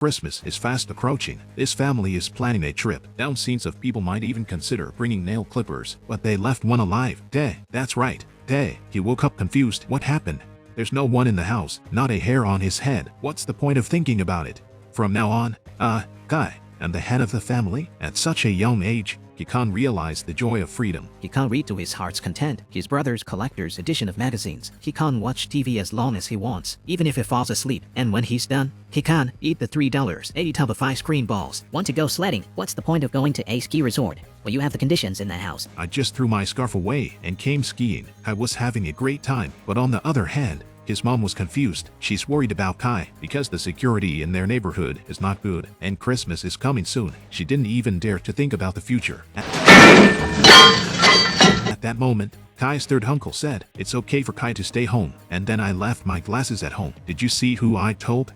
Christmas is fast approaching. This family is planning a trip. Down scenes of people might even consider bringing nail clippers, but they left one alive. That's right. He woke up confused. What happened? There's no one in the house, not a hair on his head. What's the point of thinking about it? From now on, Kai, I'm the head of the family. At such a young age, he can't realize the joy of freedom. He can't read to his heart's content his brother's collector's edition of magazines. He can't watch TV as long as he wants, even if he falls asleep. And when he's done, he can't eat the $3.80 tub of ice cream balls. Want to go sledding? What's the point of going to a ski resort? Well, you have the conditions in that house. I just threw my scarf away and came skiing. I was having a great time, but on the other hand, his mom was confused. She's worried about Kai because the security in their neighborhood is not good, and Christmas is coming soon. She didn't even dare to think about the future. At that moment, Kai's third uncle said, "It's okay for Kai to stay home," and then I left my glasses at home. Did you see who I told?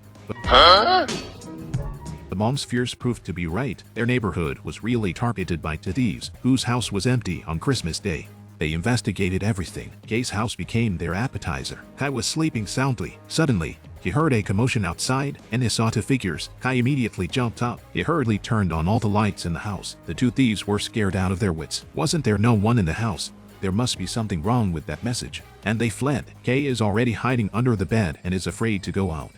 The mom's fears proved to be right. Their neighborhood was really targeted by thieves, whose house was empty on Christmas Day. They investigated everything. Kai's house became their appetizer. Kai was sleeping soundly. Suddenly, he heard a commotion outside, and he saw two figures. Kai immediately jumped up. He hurriedly turned on all the lights in the house. The two thieves were scared out of their wits. Wasn't there no one in the house? There must be something wrong with that message. And they fled. Kai is already hiding under the bed and is afraid to go out.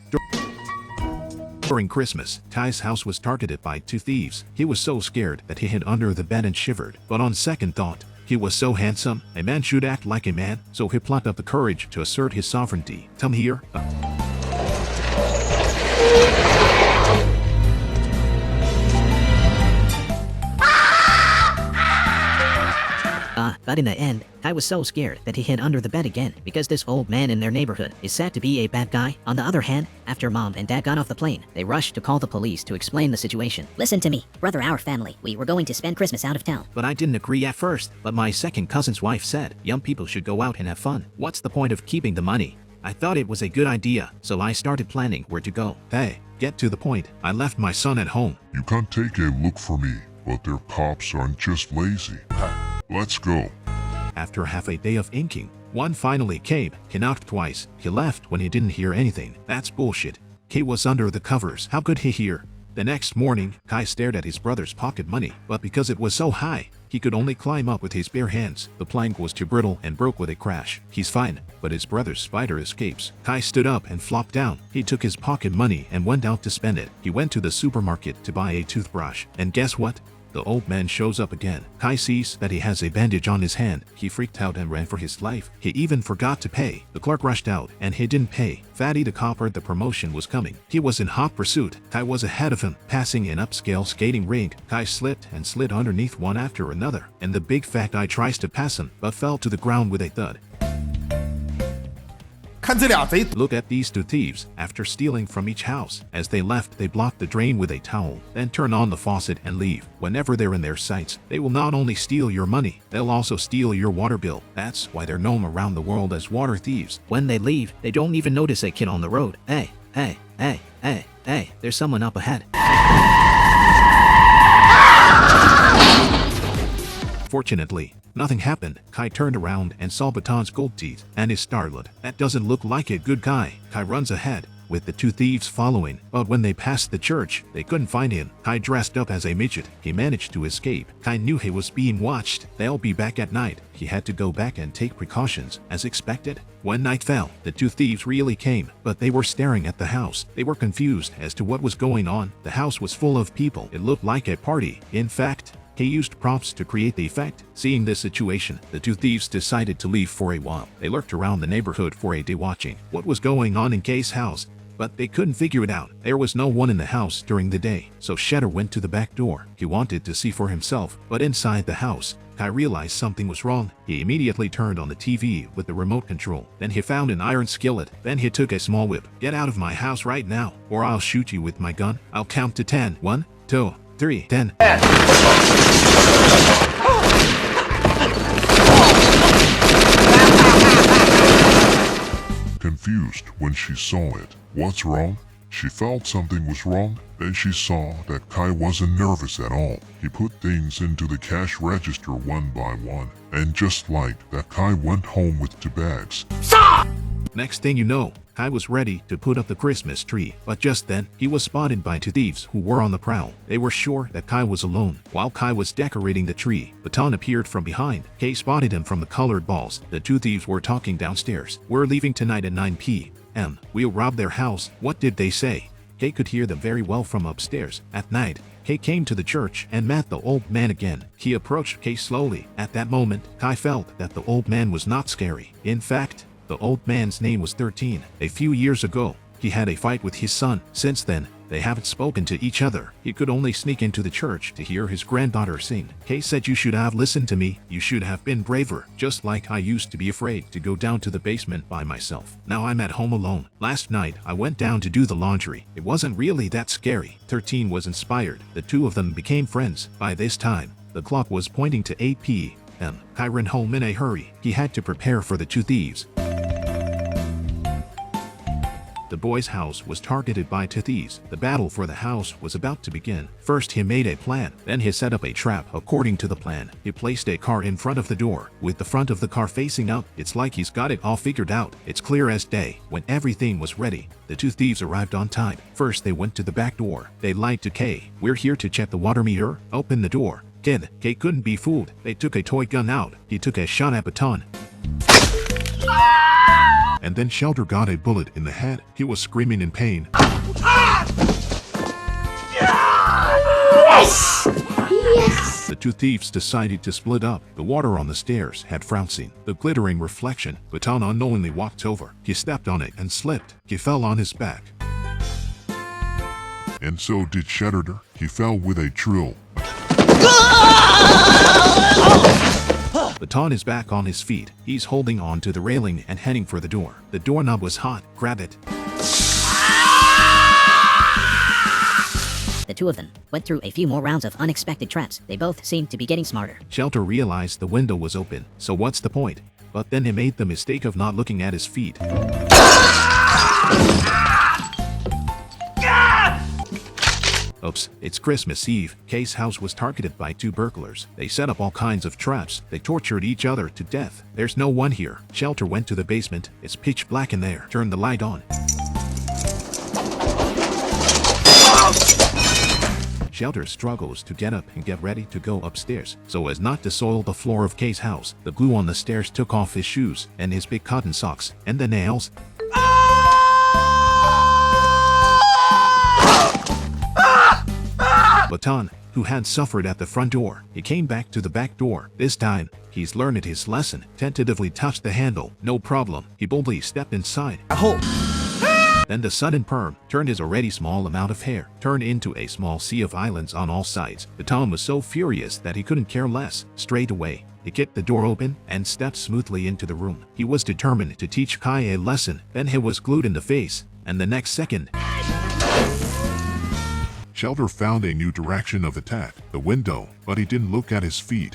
During Christmas, Kai's house was targeted by two thieves. He was so scared that he hid under the bed and shivered. But on second thought, he was so handsome, a man should act like a man, so he plucked up the courage to assert his sovereignty. Come here. But in the end, Kai was so scared that he hid under the bed again because this old man in their neighborhood is said to be a bad guy. On the other hand, after Mom and Dad got off the plane, they rushed to call the police to explain the situation. Listen to me, brother, our family. We were going to spend Christmas out of town. But I didn't agree at first. But my second cousin's wife said, young people should go out and have fun. What's the point of keeping the money? I thought it was a good idea, so I started planning where to go. Hey, get to the point. I left my son at home. You can't take a look for me, but their cops aren't just lazy. Let's go. After half a day of inking, one finally came. He knocked twice. He left when he didn't hear anything. That's bullshit. Kai was under the covers. How could he hear? The next morning, Kai stared at his brother's pocket money, but because it was so high, he could only climb up with his bare hands. The plank was too brittle and broke with a crash. He's fine, but his brother's spider escapes. Kai stood up and flopped down. He took his pocket money and went out to spend it. He went to the supermarket to buy a toothbrush, and guess what? The old man shows up again. Kai sees that he has a bandage on his hand. He freaked out and ran for his life. He even forgot to pay. The clerk rushed out, and he didn't pay. Fatty the cop heard the promotion was coming. He was in hot pursuit. Kai was ahead of him, passing an upscale skating rink. Kai slipped and slid underneath one after another, and the big fat guy tries to pass him, but fell to the ground with a thud. Look at these two thieves. After stealing from each house, as they left, they blocked the drain with a towel, then turn on the faucet and leave. Whenever they're in their sights, they will not only steal your money, they'll also steal your water bill. That's why they're known around the world as water thieves. When they leave, they don't even notice a kid on the road. Hey, there's someone up ahead. Fortunately, nothing happened. Kai turned around and saw Baton's gold teeth and is startled. That doesn't look like a good guy. Kai runs ahead, with the two thieves following, but when they passed the church, they couldn't find him. Kai dressed up as a midget. He managed to escape. Kai knew he was being watched. They'll be back at night. He had to go back and take precautions, as expected. When night fell, the two thieves really came, but they were staring at the house. They were confused as to what was going on. The house was full of people. It looked like a party. In fact, he used props to create the effect. Seeing this situation, the two thieves decided to leave for a while. They lurked around the neighborhood for a day watching what was going on in Kai's house, but they couldn't figure it out. There was no one in the house during the day, so Shatter went to the back door. He wanted to see for himself, but inside the house, Kai realized something was wrong. He immediately turned on the TV with the remote control. Then he found an iron skillet. Then he took a small whip. Get out of my house right now, or I'll shoot you with my gun. I'll count to 10. 1, 2, 3, 10. Confused when she saw it. What's wrong? She felt something was wrong. Then she saw that Kai wasn't nervous at all. He put things into the cash register one by one. And just like that, Kai went home with 2 bags. Next thing you know, Kai was ready to put up the Christmas tree, but just then, he was spotted by two thieves who were on the prowl. They were sure that Kai was alone. While Kai was decorating the tree, Baton appeared from behind. Kai spotted him from the colored balls. The two thieves were talking downstairs. "We're leaving tonight at 9 p.m. We'll rob their house." What did they say? Kay could hear them very well from upstairs. At night, Kay came to the church and met the old man again. He approached Kay slowly. At that moment, Kai felt that the old man was not scary. In fact, the old man's name was 13. A few years ago, he had a fight with his son. Since then, they haven't spoken to each other. He could only sneak into the church to hear his granddaughter sing. Kay said, "You should have listened to me. You should have been braver. Just like I used to be afraid to go down to the basement by myself. Now I'm at home alone. Last night, I went down to do the laundry. It wasn't really that scary." 13 was inspired. The two of them became friends. By this time, the clock was pointing to 8 p.m. Kai ran home in a hurry. He had to prepare for the two thieves. The boy's house was targeted by two thieves. The battle for the house was about to begin. First, he made a plan. Then he set up a trap. According to the plan, he placed a car in front of the door, with the front of the car facing out. It's like he's got it all figured out. It's clear as day. When everything was ready, the two thieves arrived on time. First, they went to the back door. They lied to Kay. "We're here to check the water meter. Open the door." Kid, Kay couldn't be fooled. They took a toy gun out. He took a shot at Baton. And then Shelter got a bullet in the head. He was screaming in pain. Yes! Yes! The two thieves decided to split up. The water on the stairs had flouncing. The glittering reflection. Baton unknowingly walked over. He stepped on it and slipped. He fell on his back. And so did Shelter. He fell with a trill. Baton is back on his feet. He's holding on to the railing and heading for the door. The doorknob was hot. Grab it. The two of them went through a few more rounds of unexpected traps. They both seemed to be getting smarter. Shelter realized the window was open. So what's the point? But then he made the mistake of not looking at his feet. Oops, it's Christmas Eve. Kay's house was targeted by two burglars. They set up all kinds of traps. They tortured each other to death. There's no one here. Shelter went to the basement. It's pitch black in there. Turn the light on. Shelter struggles to get up and get ready to go upstairs, so as not to soil the floor of Kay's house. The glue on the stairs took off his shoes and his big cotton socks, and the nails. Baton, who had suffered at the front door, he came back to the back door. This time, he's learned his lesson. Tentatively touched the handle. No problem. He boldly stepped inside. Then the sudden perm turned his already small amount of hair, turned into a small sea of islands on all sides. Baton was so furious that he couldn't care less. Straight away, he kicked the door open and stepped smoothly into the room. He was determined to teach Kai a lesson. Then he was glued in the face, and the next second, Shelter found a new direction of attack, the window, but he didn't look at his feet.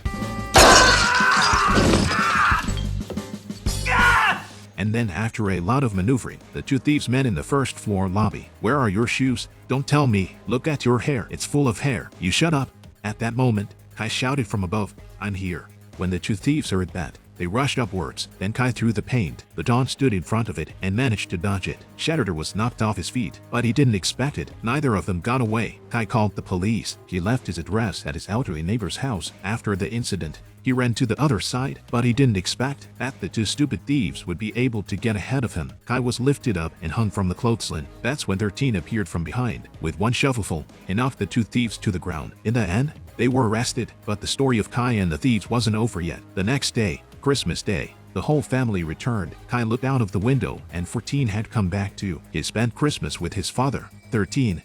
And then after a lot of maneuvering, the two thieves met in the first floor lobby. "Where are your shoes? Don't tell me. Look at your hair. It's full of hair. You shut up." At that moment, Kai shouted from above, "I'm here." When the two thieves heard that, they rushed upwards. Then Kai threw the paint. Baton stood in front of it and managed to dodge it. Shelter was knocked off his feet, but he didn't expect it. Neither of them got away. Kai called the police. He left his address at his elderly neighbor's house. After the incident, he ran to the other side, but he didn't expect that the two stupid thieves would be able to get ahead of him. Kai was lifted up and hung from the clothesline. That's when 13 appeared from behind. With one shovelful, he knocked the two thieves to the ground. In the end, they were arrested, but the story of Kai and the thieves wasn't over yet. The next day, Christmas Day, the whole family returned. Kai looked out of the window and 14 had come back too. He spent Christmas with his father. 13